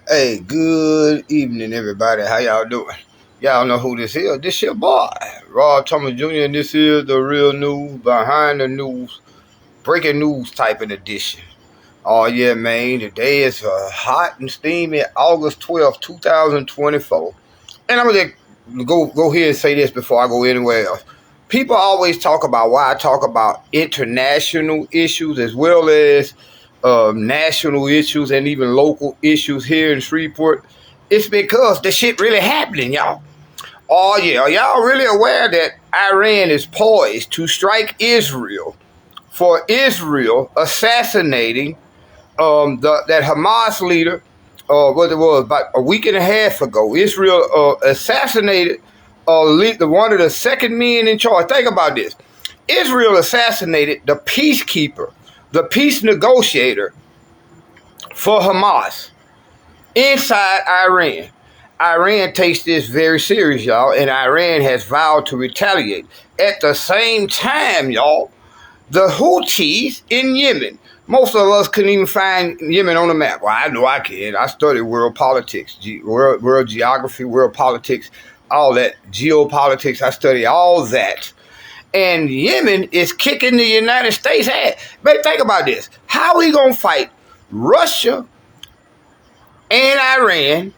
Hey, good evening, everybody. How y'all doing? Y'all know who this is. This your boy, Rob Thomas Jr., and this is the real news, behind the news, breaking news type of edition. Oh, yeah, man. Today is hot and steamy, August 12th, 2024. And I'm going to go here and say this before I go anywhere else. People always talk about why I talk about international issues as well as national issues and even local issues here in Shreveport. It's because the shit really happening, y'all. Oh, yeah. Are y'all really aware that Iran is poised to strike Israel for Israel assassinating that Hamas leader, what it was about a week and a half ago? Israel assassinated one of the second men in charge. Think about this. Israel assassinated the peacekeeper, the peace negotiator for Hamas inside Iran. Iran takes this very serious, y'all, and Iran has vowed to retaliate. At the same time, y'all, the Houthis in Yemen. Most of us couldn't even find Yemen on the map. Well, I know I can. I studied world politics, world geography, world politics, all that, geopolitics. I study all that. And Yemen is kicking the United States ass. But think about this. How are we going to fight Russia and Iran,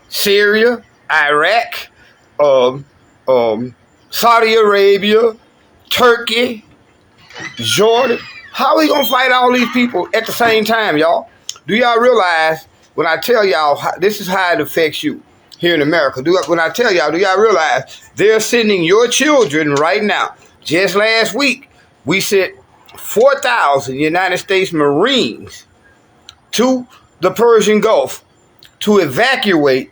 Syria, Iraq, Saudi Arabia, Turkey, Jordan? How are we going to fight all these people at the same time, y'all? Do y'all realize when I tell y'all this is how it affects you here in America? When I tell y'all, do y'all realize they're sending your children right now? Just last week, we sent 4,000 United States Marines to the Persian Gulf to evacuate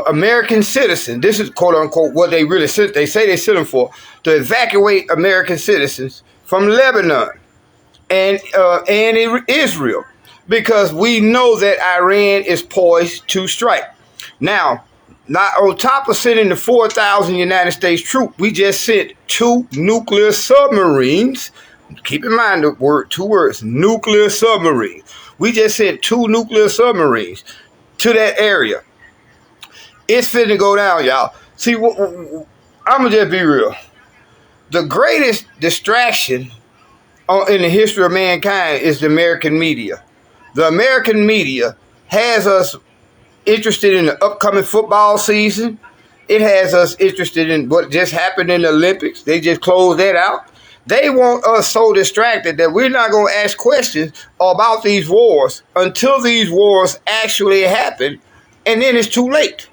American citizens. This is quote unquote what they really sent. They say they sent them for, to evacuate American citizens from Lebanon and Israel, because we know that Iran is poised to strike. Now, not on top of sending the 4,000 United States troops, we just sent 2 nuclear submarines. Keep in mind the two words, nuclear submarines. We just sent 2 nuclear submarines to that area. It's finna go down, y'all. See, I'm gonna just be real. The greatest distraction in the history of mankind is the American media. The American media has us interested in the upcoming football season. It has us interested in what just happened in the Olympics. They just closed that out. They want us so distracted that we're not going to ask questions about these wars until these wars actually happen, and then it's too late.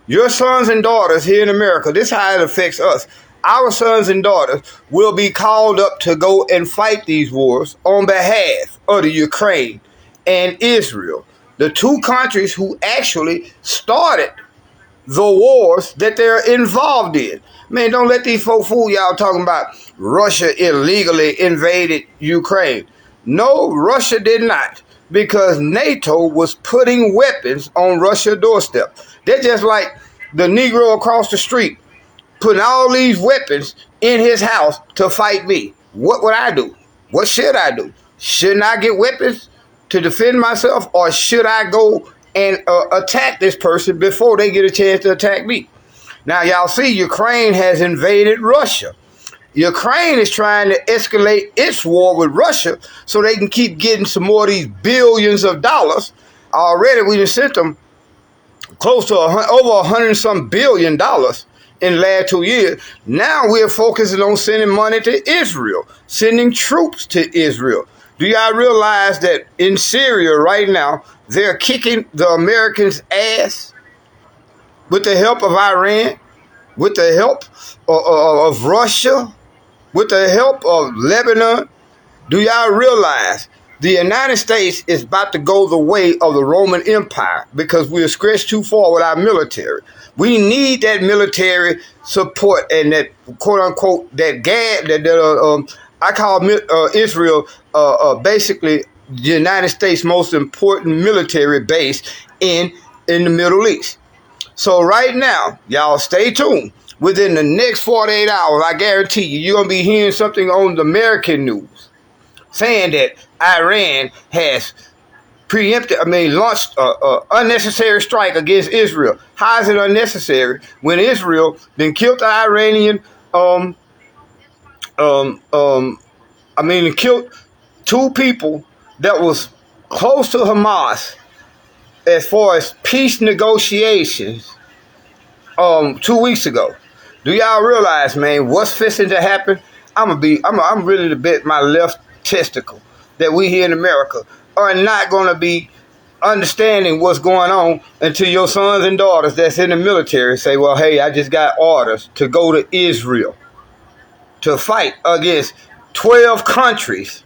Your sons and daughters here in America, this is how it affects us. Our sons and daughters will be called up to go and fight these wars on behalf of the Ukraine and Israel, the 2 countries who actually started the wars that they're involved in. Man, don't let these folks fool y'all talking about Russia illegally invaded Ukraine. No, Russia did not, because NATO was putting weapons on Russia's doorstep. They're just like the Negro across the street putting all these weapons in his house to fight me. What would I do? What should I do? Shouldn't I get weapons to defend myself, or should I go and attack this person before they get a chance to attack me? Now, y'all see, Ukraine has invaded Russia. Ukraine is trying to escalate its war with Russia so they can keep getting some more of these billions of dollars. Already, we just sent them close to over $100 billion in the last 2 years. Now we're focusing on sending money to Israel, sending troops to Israel. Do y'all realize that in Syria right now, they're kicking the Americans' ass with the help of Iran, with the help of Russia, with the help of Lebanon? Do y'all realize the United States is about to go the way of the Roman Empire because we're stretched too far with our military? We need that military support and that quote unquote I call Israel basically the United States' most important military base in the Middle East. So right now, y'all stay tuned. Within the next 48 hours, I guarantee you, you're going to be hearing something on the American news saying that Iran has launched an unnecessary strike against Israel. How is it unnecessary when Israel then killed the Iranian, killed two people that was close to Hamas as far as peace negotiations 2 weeks ago? Do y'all realize, man, what's fixing to happen? I'm really to bet my left testicle that we here in America are not going to be understanding what's going on until your sons and daughters that's in the military say, well, hey, I just got orders to go to Israel to fight against 12 countries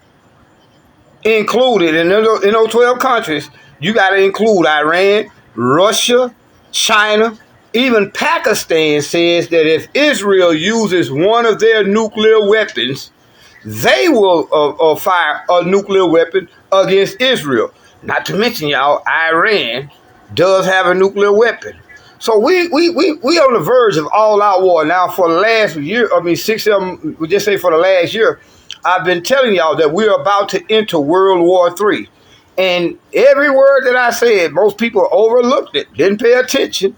included. In those 12 countries, you got to include Iran, Russia, China. Even Pakistan says that if Israel uses one of their nuclear weapons, they will fire a nuclear weapon against Israel. Not to mention, y'all, Iran does have a nuclear weapon. So we on the verge of all-out war now. For the last year, 6-7, we just say for the last year, I've been telling y'all that we're about to enter World War III. And every word that I said, most people overlooked it, didn't pay attention.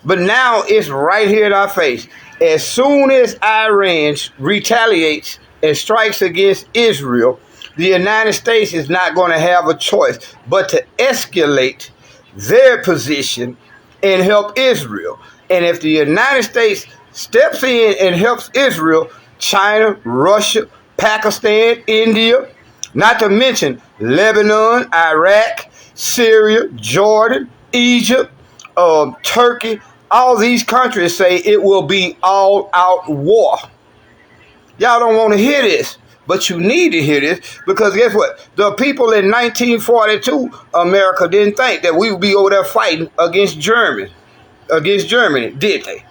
But now it's right here in our face. As soon as Iran retaliates and strikes against Israel, the United States is not going to have a choice but to escalate their position and help Israel. And if the United States steps in and helps Israel, China, Russia, Pakistan, India, not to mention Lebanon, Iraq, Syria, Jordan, Egypt, Turkey, all these countries say it will be all-out war. Y'all don't want to hear this, but you need to hear this, because guess what? The people in 1942, America didn't think that we would be over there fighting against Germany, did they?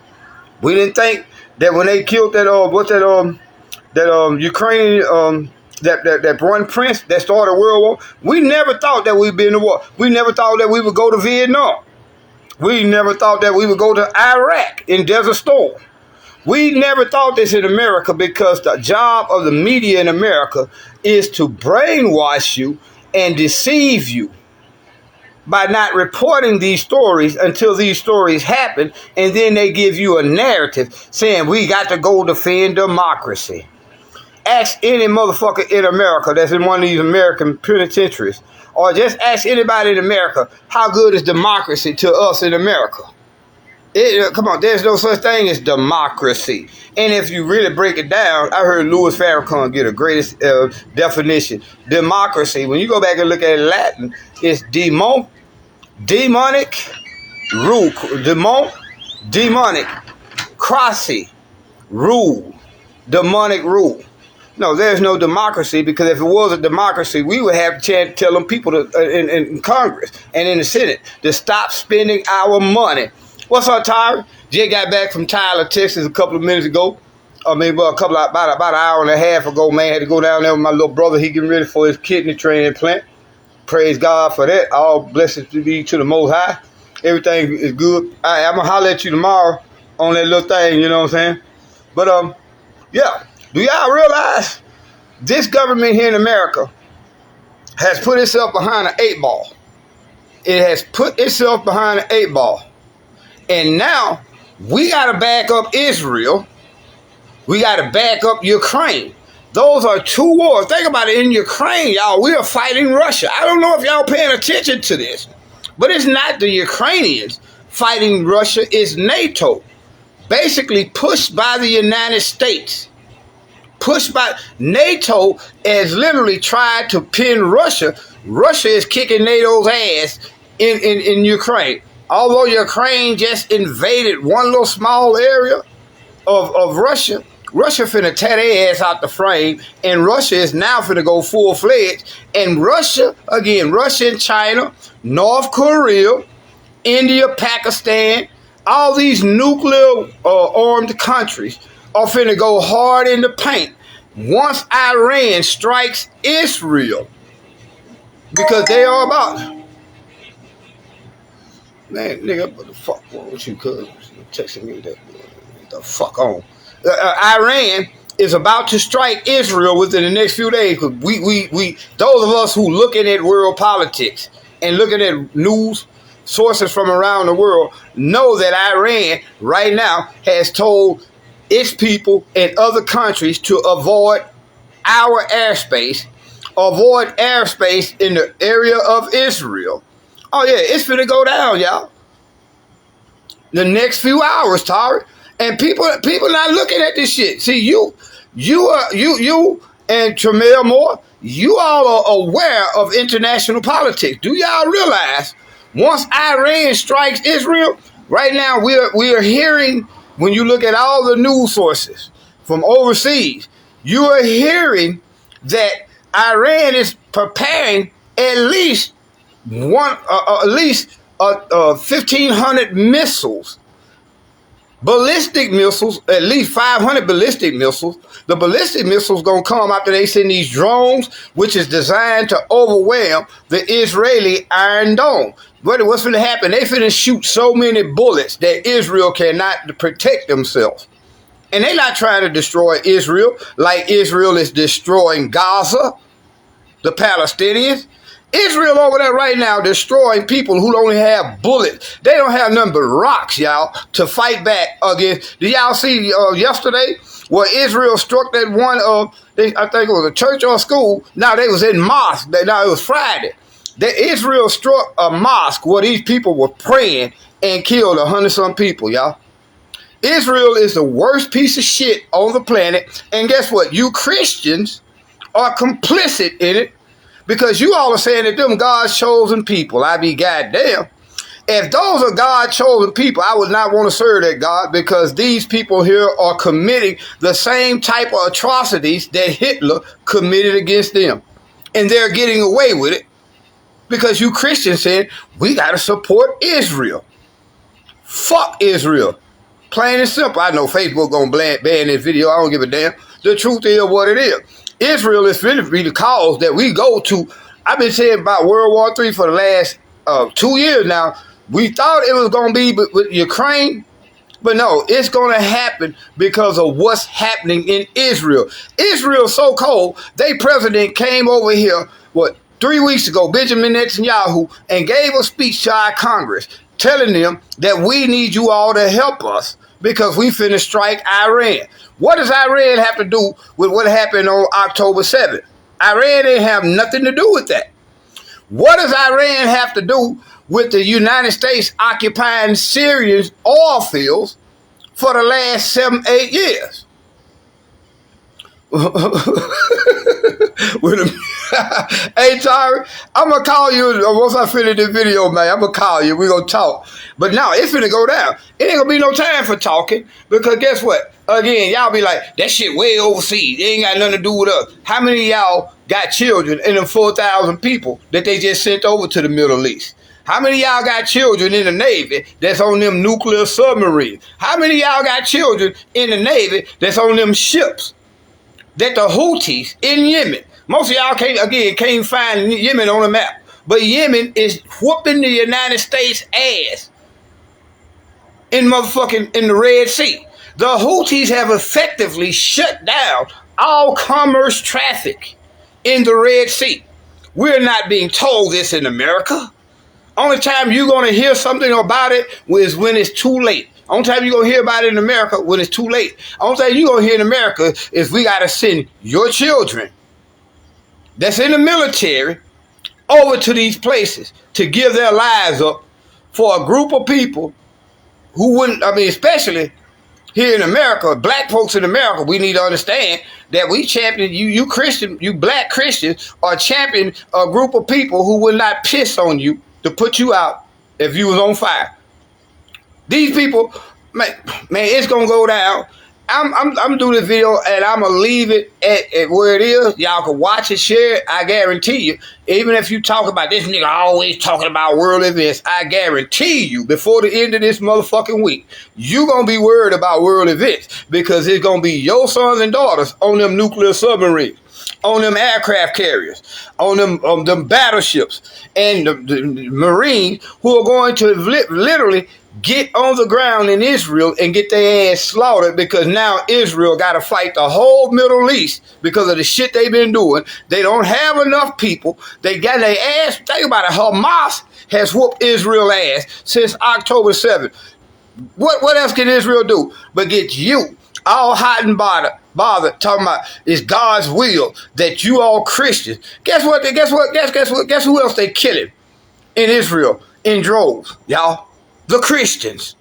We didn't think that when they killed that Ukrainian that one prince that started World War. We never thought that we'd be in the war. We never thought that we would go to Vietnam. We never thought that we would go to Iraq in Desert Storm. We never thought this in America, because the job of the media in America is to brainwash you and deceive you by not reporting these stories until these stories happen, and then they give you a narrative saying we got to go defend democracy. Ask any motherfucker in America that's in one of these American penitentiaries, or just ask anybody in America, how good is democracy to us in America? Come on, there's no such thing as democracy. And if you really break it down, I heard Louis Farrakhan get a greatest definition. Democracy, when you go back and look at it in Latin, it's demonic rule, demonic, crasi, rule, demonic rule. No, there's no democracy, because if it was a democracy, we would have a chance to tell them people in Congress and in the Senate to stop spending our money. What's up, Tyra? Jay got back from Tyler, Texas a couple of minutes ago. About an hour and a half ago, man. Had to go down there with my little brother. He getting ready for his kidney transplant. Praise God for that. All blessings to be to the Most High. Everything is good. I'm going to holler at you tomorrow on that little thing, you know what I'm saying? But, yeah. Do y'all realize this government here in America has put itself behind an 8 ball? It has put itself behind an 8 ball. And now we got to back up Israel. We got to back up Ukraine. Those are 2 wars. Think about it. In Ukraine, y'all, we are fighting Russia. I don't know if y'all paying attention to this, but it's not the Ukrainians fighting Russia. It's NATO, basically pushed by the United States. Pushed by NATO has literally tried to pin Russia. Russia is kicking NATO's ass in Ukraine. Although Ukraine just invaded one little small area of Russia, Russia finna tear their ass out the frame, and Russia is now finna go full-fledged. And Russia and China, North Korea, India, Pakistan, all these nuclear armed countries are finna go hard in the paint once Iran strikes Israel, because they are about, man, nigga, what the fuck wrong with you, cuz? Texting me that, what the fuck on? Iran is about to strike Israel within the next few days. Cause we those of us who looking at world politics and looking at news sources from around the world know that Iran right now has told its people and other countries to avoid our airspace, avoid airspace in the area of Israel. Oh yeah, it's gonna go down, y'all. The next few hours, Tari. And people not looking at this shit. See, you and Tramiel Moore, you all are aware of international politics. Do y'all realize once Iran strikes Israel, right now we are hearing, when you look at all the news sources from overseas, you are hearing that Iran is preparing at least 1,500 missiles. Ballistic missiles, at least 500 ballistic missiles. The ballistic missiles gonna come after they send these drones, which is designed to overwhelm the Israeli Iron Dome. What's gonna happen? They finna shoot so many bullets that Israel cannot protect themselves. And they're not trying to destroy Israel like Israel is destroying Gaza, the Palestinians. Israel over there right now destroying people who only have bullets. They don't have nothing but rocks, y'all, to fight back against. Did y'all see yesterday where Israel struck that one I think it was a church or a school. Now they was in mosque. Now it was Friday. Israel struck a mosque where these people were praying and killed 100-some people, y'all. Israel is the worst piece of shit on the planet. And guess what? You Christians are complicit in it. Because you all are saying that them God's chosen people. I be goddamn. If those are God's chosen people, I would not want to serve that God, because these people here are committing the same type of atrocities that Hitler committed against them. And they're getting away with it because you Christians said, we got to support Israel. Fuck Israel. Plain and simple. I know Facebook going to ban this video. I don't give a damn. The truth is what it is. Israel is really the cause that we go to. I've been saying about World War III for the last 2 years now. We thought it was going to be with Ukraine, but no, it's going to happen because of what's happening in Israel. Israel's so cold, their president came over here, 3 weeks ago, Benjamin Netanyahu, and gave a speech to our Congress telling them that we need you all to help us because we finna strike Iran. What does Iran have to do with what happened on October 7th? Iran didn't have nothing to do with that. What does Iran have to do with the United States occupying Syrian oil fields for the last 7-8 years? Hey, Tari, I'm going to call you once I finish this video, man. I'm going to call you. We're going to talk. But now it's going to go down. It ain't going to be no time for talking, because guess what? Again, y'all be like, that shit way overseas. It ain't got nothing to do with us. How many of y'all got children in them 4,000 people that they just sent over to the Middle East? How many of y'all got children in the Navy that's on them nuclear submarines? How many of y'all got children in the Navy that's on them ships that the Houthis in Yemen? Most of y'all can't find Yemen on the map. But Yemen is whooping the United States ass in the Red Sea. The Houthis have effectively shut down all commerce traffic in the Red Sea. We're not being told this in America. Only time you're going to hear something about it is when it's too late. Only time you're going to hear about it in America when it's too late. Only time you're going to hear in America is we got to send your children that's in the military over to these places to give their lives up for a group of people who wouldn't, especially here in America, black folks in America, we need to understand that we champion, you black Christians are championing a group of people who will not piss on you to put you out if you was on fire. These people, man, it's gonna go down. I'm doing this video and I'm gonna leave it at where it is. Y'all can watch it, share it. I guarantee you, even if you talk about this nigga always talking about world events, I guarantee you, before the end of this motherfucking week, you gonna be worried about world events, because it's gonna be your sons and daughters on them nuclear submarines, on them aircraft carriers, on them battleships, and the Marines who are going to literally get on the ground in Israel and get their ass slaughtered, because now Israel got to fight the whole Middle East because of the shit they've been doing. They don't have enough people. They got their ass. Think about it. Hamas has whooped Israel ass since October 7th. What else can Israel do but get you all hot and bothered talking about it's God's will that you all Christians? Guess what? Guess who else they killing in Israel in droves, y'all? The Christians.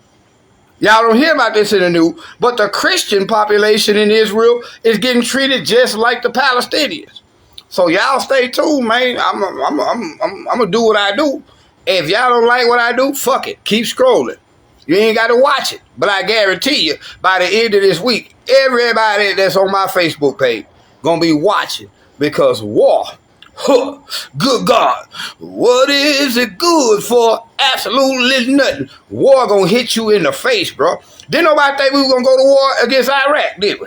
Y'all don't hear about this in the news, but the Christian population in Israel is getting treated just like the Palestinians. So y'all stay tuned, man. I'm gonna do what I do. If y'all don't like what I do, fuck it. Keep scrolling. You ain't got to watch it. But I guarantee you, by the end of this week, everybody that's on my Facebook page gonna be watching, because war. Huh, good God, what is it good for? Absolutely nothing. War gonna hit you in the face, bro. Didn't nobody think we were gonna go to war against Iraq, did we?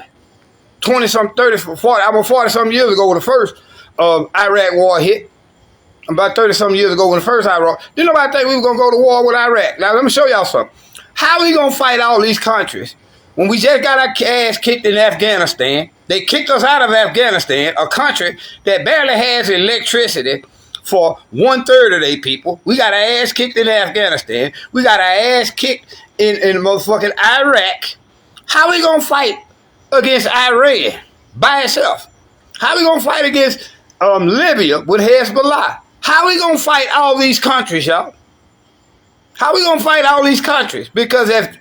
20-some, 30, 40, almost 40-some years ago when the first Iraq war hit. About 30-some years ago when the first Iraq. Didn't nobody think we were gonna go to war with Iraq. Now let me show y'all something. How we gonna fight all these countries when we just got our ass kicked in Afghanistan? They kicked us out of Afghanistan, a country that barely has electricity for 1/3 of their people. We got our ass kicked in Afghanistan. We got our ass kicked in motherfucking Iraq. How we gonna fight against Iran by itself? How we gonna fight against Libya with Hezbollah? How we gonna fight all these countries, y'all? How we gonna fight all these countries? Because if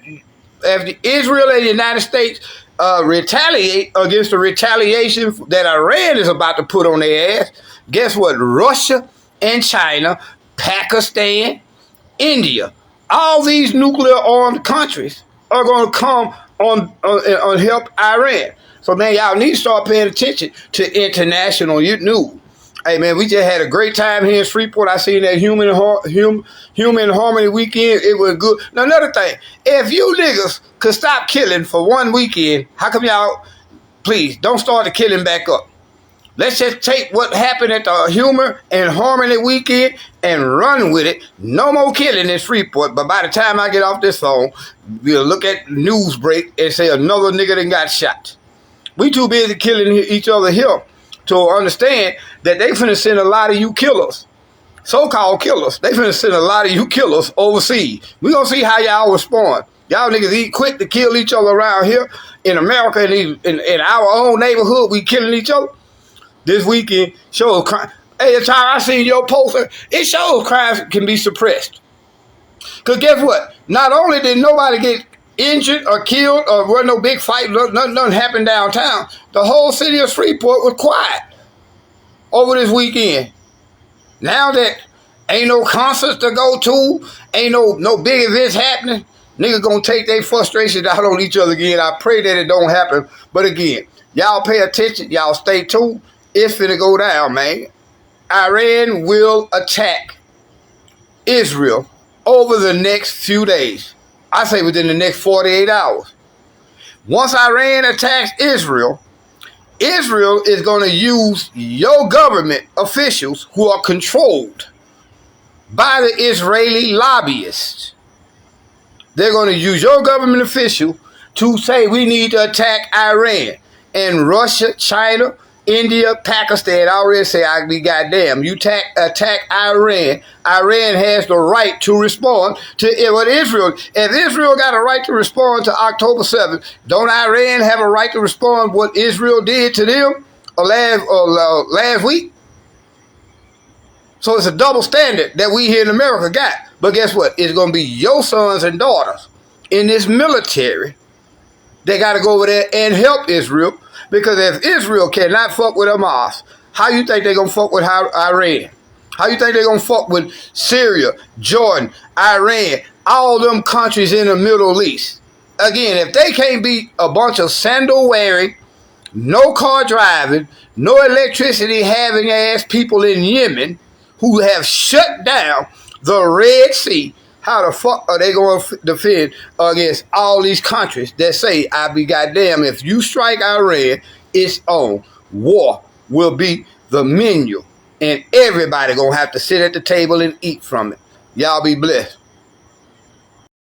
Israel and the United States retaliate against the retaliation that Iran is about to put on their ass, guess what? Russia and China, Pakistan, India, all these nuclear-armed countries are going to come on help Iran. So, man, y'all need to start paying attention to international news. Hey, man, we just had a great time here in Freeport. I seen that Human Harmony weekend. It was good. Now, another thing, if you niggas could stop killing for one weekend, how come y'all, please, don't start the killing back up? Let's just take what happened at the Humor and Harmony weekend and run with it. No more killing in Freeport. But by the time I get off this phone, we'll look at news break and say another nigga done got shot. We too busy killing each other here to understand that they finna send a lot of you killers, so-called killers. They finna send a lot of you killers overseas. We gonna see how y'all respond. Y'all niggas eat quick to kill each other around here in America and in our own neighborhood. We killing each other. This weekend shows crime. Hey, Tyra, I seen your poster. It shows crimes can be suppressed. Cause guess what? Not only did nobody get injured or killed or wasn't no big fight, nothing happened downtown, the whole city of Freeport was quiet over this weekend. Now that ain't no concerts to go to, ain't no big events happening, niggas gonna take their frustration out on each other again. I pray that it don't happen. But again, y'all pay attention, y'all stay tuned. It's finna go down, man. Iran will attack Israel over the next few days. I say within the next 48 hours. Once Iran attacks Israel, Israel is going to use your government officials who are controlled by the Israeli lobbyists. They're going to use your government official to say we need to attack Iran. And Russia, China, India, Pakistan, I already say I be goddamn. You attack Iran. Iran has the right to respond to what Israel. If Israel got a right to respond to October 7th, don't Iran have a right to respond what Israel did to them last week? So it's a double standard that we here in America got. But guess what? It's going to be your sons and daughters in this military. They got to go over there and help Israel. Because if Israel cannot fuck with Hamas, how you think they're going to fuck with Iran? How you think they're going to fuck with Syria, Jordan, Iran, all them countries in the Middle East? Again, if they can't beat a bunch of sandal wearing, no car driving, no electricity having ass people in Yemen who have shut down the Red Sea, how the fuck are they going to defend against all these countries that say, I be goddamn, if you strike Iran, it's on war will be the menu, and everybody gonna have to sit at the table and eat from it. Y'all be blessed.